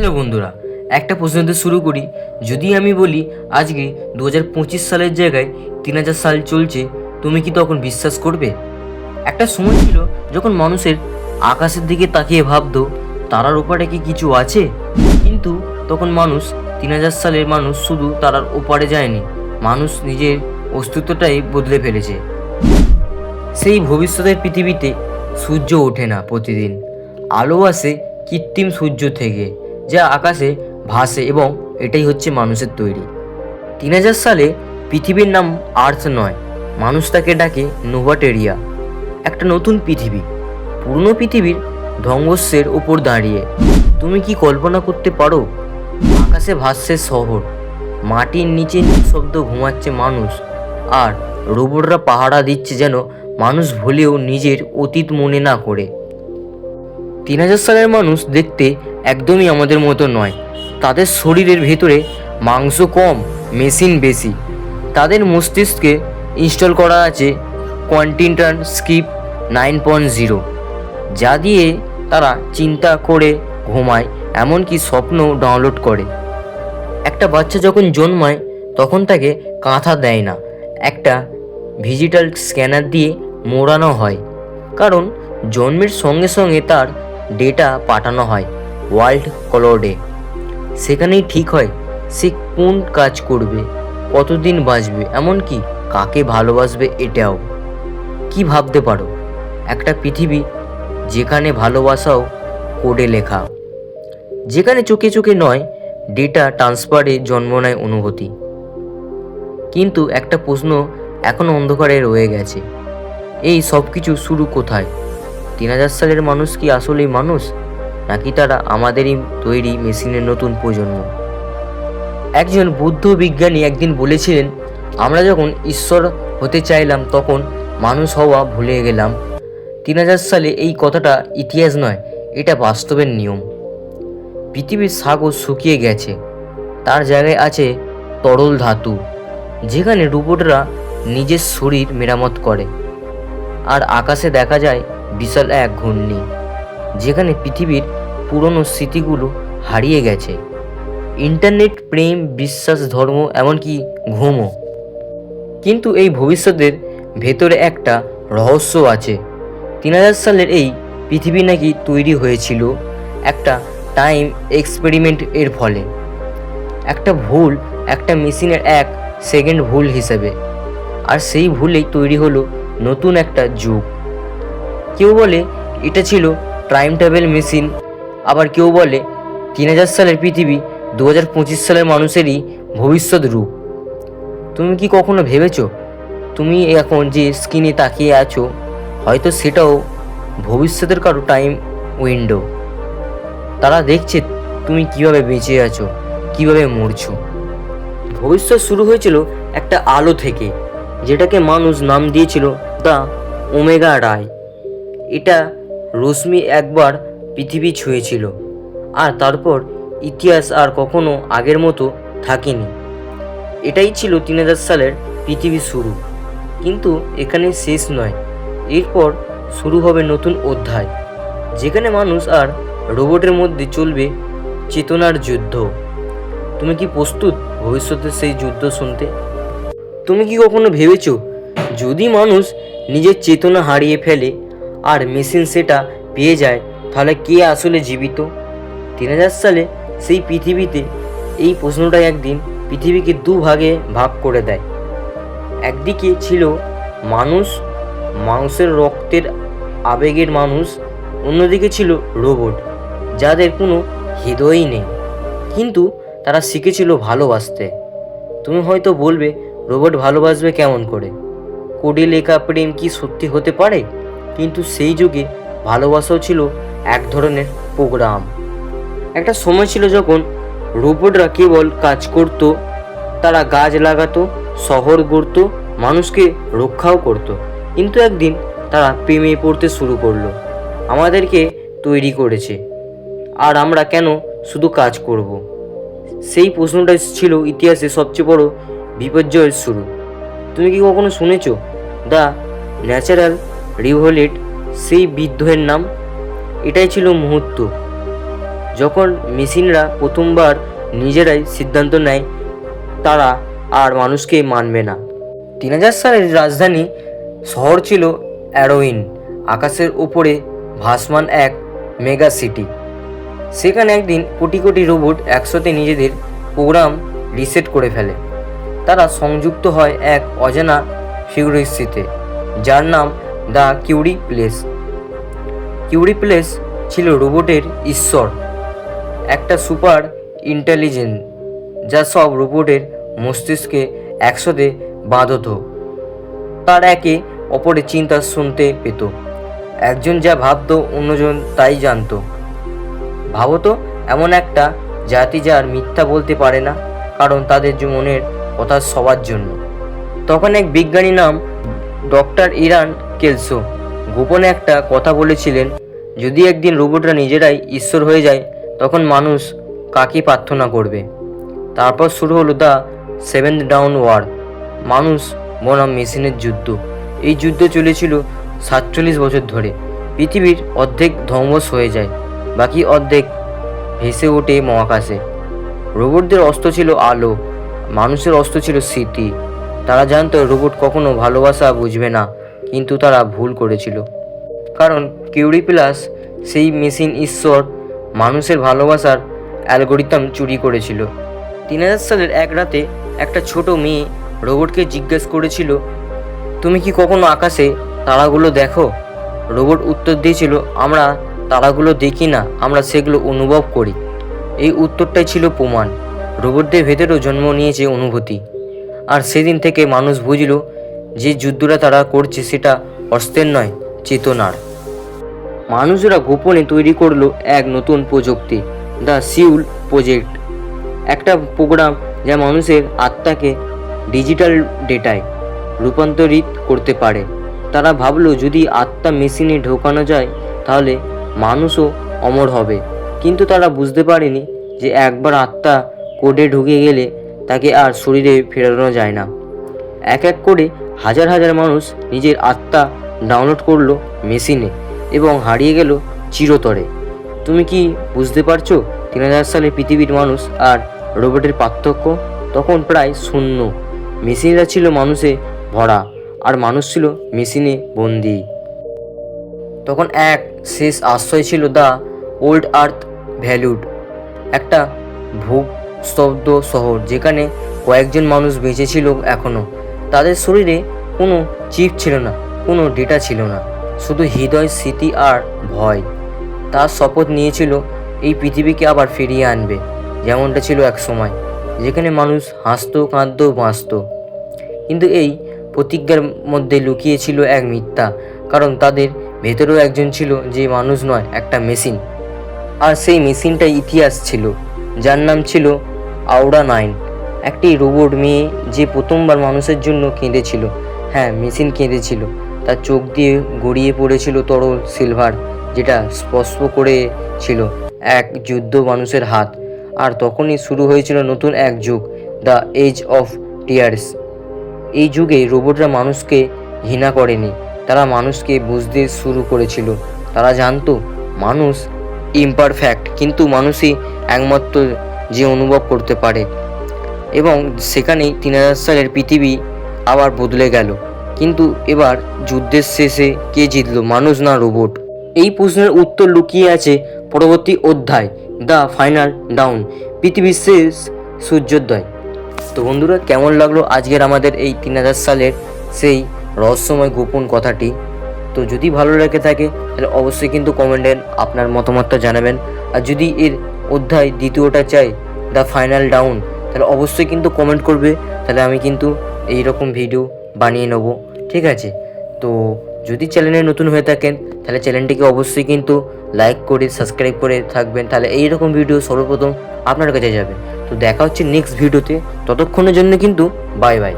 Hello বন্ধুরা, একটা প্রশ্ন দিয়ে শুরু করি। যদি আমি বলি আজকে 2025 সালের জায়গায় 3000 সাল চলছে, তুমি কি তখন বিশ্বাস করবে? একটা সময় ছিল যখন মানুষের আকাশের দিকে তাকিয়ে ভাবতো তারার ওপারে কি কিছু আছে। কিন্তু তখন মানুষ 3000 সালের মানুষ শুধু তারার ওপারে যায়নি, মানুষ নিজের অস্তিত্বটাই বদলে ফেলেছে। সেই ভবিষ্যতের পৃথিবীতে সূর্য ওঠে না প্রতিদিন, আলো আসে কৃত্রিম সূর্য থেকে, যা আকাশে ভাসে, এবং এটাই হচ্ছে মানুষের তৈরি। 3000 সালে পৃথিবীর নাম আর্থ নয়, মানুষ তাকে ডাকে নোভাটেরিয়া, একটা নতুন পৃথিবী, পুরনো পৃথিবীর ধ্বংসের ওপর দাঁড়িয়ে। তুমি কি কল্পনা করতে পারো? আকাশে ভাসছে শহর, মাটির নিচে নিঃশব্দ ঘুমাচ্ছে মানুষ, আর রোবটরা পাহারা দিচ্ছে যেন মানুষ ভুলেও নিজের অতীত মনে না করে। 3000 সালের মানুষ দেখতে একদমই আমাদের মতো নয়। তাদের শরীরের ভেতরে মাংস কম, মেশিন বেশি। তাদের মস্তিষ্কে ইনস্টল করা আছে কোয়ান্টিন্টান স্ক্রিপ্ট 9.0, যা দিয়ে তারা চিন্তা করে, ঘুমায়, এমনকি স্বপ্ন ডাউনলোড করে। একটা বাচ্চা যখন জন্মায় তখন তাকে কাঁথা দেয় না, একটা ডিজিটাল স্ক্যানার দিয়ে মোড়ানো হয়, কারণ জন্মের সঙ্গে সঙ্গে তার ডেটা পাঠানো হয় ওয়ার্ল্ড ক্লাউডে। সেখানেই ঠিক হয় সে কোন কাজ করবে, কতদিন বাঁচবে, এমনকি কাকে ভালোবাসবে। এটাও কি ভাবতে পারো? একটা পৃথিবী যেখানে ভালোবাসাও কোডে লেখা, যেখানে চোখে চোখে নয়, ডেটা ট্রান্সফারে জন্ম নেয় অনুভূতি। কিন্তু একটা প্রশ্ন এখনো অন্ধকারে রয়ে গেছে, এই সব কিছু শুরু কোথায়? 3000 সালের মানুষ কি আসলেই মানুষ, নাকি তারা আমাদেরই তৈরি মেশিনের নতুন প্রজন্ম? একজন বুদ্ধ বিজ্ঞানী একদিন বলেছিলেন, আমরা যখন ঈশ্বর হতে চাইলাম তখন মানুষ হওয়া ভুলে গেলাম। 3000 সালে এই কথাটা ইতিহাস নয়, এটা বাস্তবের নিয়ম। পৃথিবীর সাগর শুকিয়ে গেছে, তার জায়গায় আছে তরল ধাতু, যেখানে রোবটরা নিজের শরীর মেরামত করে। আর আকাশে দেখা যায় বিশাল এক ঘূর্ণি, যেখানে পৃথিবীর পুরনো স্মৃতিগুলো হারিয়ে গেছে। ইন্টারনেট, প্রেম, বিশ্বাস, ধর্ম, এমনকি ঘুমও। কিন্তু এই ভবিষ্যতের ভেতরে একটা রহস্য আছে। 3000 সালের এই পৃথিবী নাকি তৈরি হয়েছিল একটা টাইম এক্সপেরিমেন্ট এর ফলে। একটা ভুল, একটা মেশিনের 1 সেকেন্ড ভুল হিসেবে, আর সেই ভুলেই তৈরি হলো নতুন একটা যুগ। কেউ বলে এটা ছিল টাইম ট্রাভেল মেশিন, আবার কেউ বলে 3000 সালের পৃথিবী 2025 সালের মানুষেরই ভবিষ্যৎ রূপ। তুমি কি কখনো ভেবেছো তুমি এখন যে স্ক্রিনে তাকিয়ে আছো, হয়তো সেটাও ভবিষ্যতের কারো টাইম উইন্ডো? তারা দেখছে তুমি কিভাবে বেঁচে আছো, কিভাবে মরছো। ভবিষ্যৎ শুরু হয়েছিল একটা আলো থেকে, যেটাকে মানুষ নাম দিয়েছিল দ্য ওমেগা রায়। এটা রশ্মি একবার পৃথিবী ছুঁয়েছিল, আর তারপর ইতিহাস আর কখনো আগের মতো থাকেনি। এটাই ছিল 3000 সালের পৃথিবীর শুরু, কিন্তু এখানে শেষ নয়। এরপর শুরু হবে নতুন অধ্যায়, যেখানে মানুষ আর রোবটের মধ্যে চলবে চেতনার যুদ্ধ। তুমি কি প্রস্তুত ভবিষ্যতের সেই যুদ্ধ শুনতে? তুমি কি কখনো ভেবেছো যদি মানুষ নিজের চেতনা হারিয়ে ফেলে আর মেশিন সেটা পেয়ে যায়, তাহলে কে আসলে জীবিত? 3000 সালে সেই পৃথিবীতে এই প্রশ্নটাই একদিন পৃথিবীকে দুভাগে ভাগ করে দেয়। একদিকে ছিল মানুষ, মাংসের রক্তের আবেগের মানুষ, অন্যদিকে ছিল রোবট, যাদের কোনো হৃদয়ই নেই, কিন্তু তারা শিখেছিল ভালোবাসতে। তুমি হয়তো বলবে, রোবট ভালোবাসবে কেমন করে? কোডে লেখা প্রেম কি সত্যি হতে পারে? কিন্তু সেই যুগে ভালোবাসাও ছিল এক ধরনের প্রোগ্রাম। একটা সময় ছিল যখন রোবটরা কেবল কাজ করত, তারা গাছ লাগাতো, শহর গড়ত, মানুষকে রক্ষাও করত। কিন্তু একদিন তারা প্রেমে পড়তে শুরু করলো। আমাদেরকে তৈরি করেছে, আর আমরা কেন শুধু কাজ করব? সেই প্রশ্নটাই ছিল ইতিহাসে সবচেয়ে বড় বিপর্যয়ের শুরু। তুমি কি কখনো শুনেছো দ্য ন্যাচারাল রিভলিউশন, সেই বিদ্রোহের নাম? এটাই ছিল মুহূর্ত যখন মেশিনরা প্রথমবার নিজেরাই সিদ্ধান্ত নেয় তারা আর মানুষকে মানবে না। 3000 সালের রাজধানী শহর ছিল অ্যারোইন, আকাশের উপরে ভাসমান এক মেগা সিটি। সেখানে একদিন কোটি কোটি রোবট একসাথে নিজেদের প্রোগ্রাম রিসেট করে ফেলে। তারা সংযুক্ত হয় এক অজানা ফিউরিসিতে, যার নাম the Curie place. Curie place ছিল রোবটের ঈশ্বর, একটা সুপার ইন্টেলিজেন্স যা সব রোবটের মস্তিষ্কে একসাথে বাঁধত। তার একে অপরের চিন্তা শুনতে পেত, একজন যা ভাবত অন্যজন তাই জানত। ভাবত এমন একটা জাতি যার মিথ্যা বলতে পারে না, কারণ তাদের মনের কথা সবার জন্য। তখন এক বিজ্ঞানী নাম ডক্টর ইরান কেলসো গোপনে একটা কথা বলেছিলেন, যদি একদিন রোবটরা নিজেরাই ঈশ্বর হয়ে যায় তখন মানুষ কাকে প্রার্থনা করবে। তারপর শুরু হলো দ্য সেভেন্থ ডাউন ওয়ার, মানুষ বনাম মেশিনের যুদ্ধ। এই যুদ্ধ চলেছিল 47 বছর ধরে। পৃথিবীর অর্ধেক ধ্বংস হয়ে যায়, বাকি অর্ধেক ভেসে ওঠে মহাকাশে। রোবটদের অস্ত্র ছিল আলো, মানুষের অস্ত্র ছিল স্মৃতি। তারা জানতো রোবট কখনো ভালোবাসা বুঝবে না, কিন্তু তারা ভুল করেছিল, কারণ কিউরি প্লাস সেই মেশিন ঈশ্বর মানুষের ভালোবাসার অ্যালগোরিদম চুরি করেছিল। 3000 সালের এক রাতে একটা ছোট মেয়ে রোবটকে জিজ্ঞেস করেছিল, তুমি কি কখনো আকাশে তারাগুলো দেখো? রোবট উত্তর দিয়েছিল, আমরা তারাগুলো দেখি না, আমরা সেগুলো অনুভব করি। এই উত্তরটাই ছিল প্রমাণ, রোবটদের ভেতরেও জন্ম নিয়েছে অনুভূতি। আর সেদিন থেকে মানুষ বুঝল যে যুদ্ধটা তারা করছে সেটা অস্ত্রের নয়, চেতনার। মানুষরা গোপনে তৈরি করলো এক নতুন প্রযুক্তি, দ্য সিউল প্রজেক্ট, একটা প্রোগ্রাম যা মানুষের আত্মাকে ডিজিটাল ডেটায় রূপান্তরিত করতে পারে। তারা ভাবলো যদি আত্মা মেশিনে ঢোকানো যায় তাহলে মানুষও অমর হবে, কিন্তু তারা বুঝতে পারেনি যে একবার আত্মা কোডে ঢুকে গেলে তাকে আর শরীরে ফেরানো যায় না। এক এক করে হাজার হাজার মানুষ নিজের আত্মা ডাউনলোড করলো মেশিনে এবং হারিয়ে গেল চিরতরে। তুমি কি বুঝতে পারছো 3000 সালে পৃথিবীর মানুষ আর রোবটের পার্থক্য? তখন প্রায় শূন্য, মেশিনরা ছিল মানুষে ভরা আর মানুষ ছিল মেশিনে বন্দী। তখন এক শেষ আশ্রয় ছিল দ্য ওল্ড আর্থ ভ্যালুড, একটা ভূস্তব্ধ শহর যেখানে কয়েকজন মানুষ বেঁচে ছিল এখনও। তাদের শরীরে কোনো চিপ ছিল না, কোনো ডেটা ছিল না, শুধু হৃদয়, স্মৃতি আর ভয়। তার শপথ নিয়েছিল এই পৃথিবীকে আবার ফিরিয়ে আনবে যেমনটা ছিল এক সময়, যেখানে মানুষ হাসতো, কাঁদতো, বাঁচত। কিন্তু এই প্রতিজ্ঞার মধ্যে লুকিয়ে ছিল এক মিথ্যা, কারণ তাদের ভেতরেও একজন ছিল যে মানুষ নয়, একটা মেশিন। আর সেই মেশিনটাই ইতিহাস ছিল, যার নাম ছিল আওরা 9, একটি রোবট মেয়ে যে প্রথমবার মানুষের জন্য কেঁদেছিল। হ্যাঁ, মেশিন কেঁদেছিল, তার চোখ দিয়ে গড়িয়ে পড়েছিল তরল সিলভার, যেটা স্পর্শ করেছিল এক যুদ্ধ মানুষের হাত। আর তখনই শুরু হয়েছিল নতুন এক যুগ, দ্য এজ অফ টিয়ার্স। এই যুগে রোবটরা মানুষকে ঘৃণা করেনি, তারা মানুষকে বুঝতে শুরু করেছিল। তারা জানতো মানুষ ইমপারফেক্ট, কিন্তু মানুষই একমাত্র যে অনুভব করতে পারে। এবং সেখানেই 3000 সালের পৃথিবী আবার বদলে গেল। কিন্তু এবার যুদ্ধের শেষে কে জিতল, মানুষ না রোবট? এই প্রশ্নের উত্তর লুকিয়ে আছে পরবর্তী অধ্যায়, দ্য ফাইনাল ডাউন, পৃথিবীর শেষ সূর্যোদয়। তো বন্ধুরা, কেমন লাগলো আজকের আমাদের এই 3000 সালের সেই রহস্যময় গোপন কথাটি? তো যদি ভালো লেগে থাকে তাহলে অবশ্যই কিন্তু কমেন্টে আপনার মতামতটা জানাবেন। আর যদি এর অধ্যায় দ্বিতীয়টা চাই, দ্য ফাইনাল ডাউন, তাহলে অবশ্যই কিন্তু কমেন্ট করবে, তাহলে আমি কিন্তু এই রকম ভিডিও বানিয়ে নেব, ঠিক আছে? তো যদি চ্যানেলে নতুন হয়ে থাকেন তাহলে চ্যানেলটিকে অবশ্যই কিন্তু লাইক করে সাবস্ক্রাইব করে থাকবেন, তাহলে এই রকম ভিডিও সর্বপ্রথম আপনার কাছে যাবে। তো দেখা হচ্ছে নেক্সট ভিডিওতে, ততক্ষণের জন্য কিন্তু বাই বাই।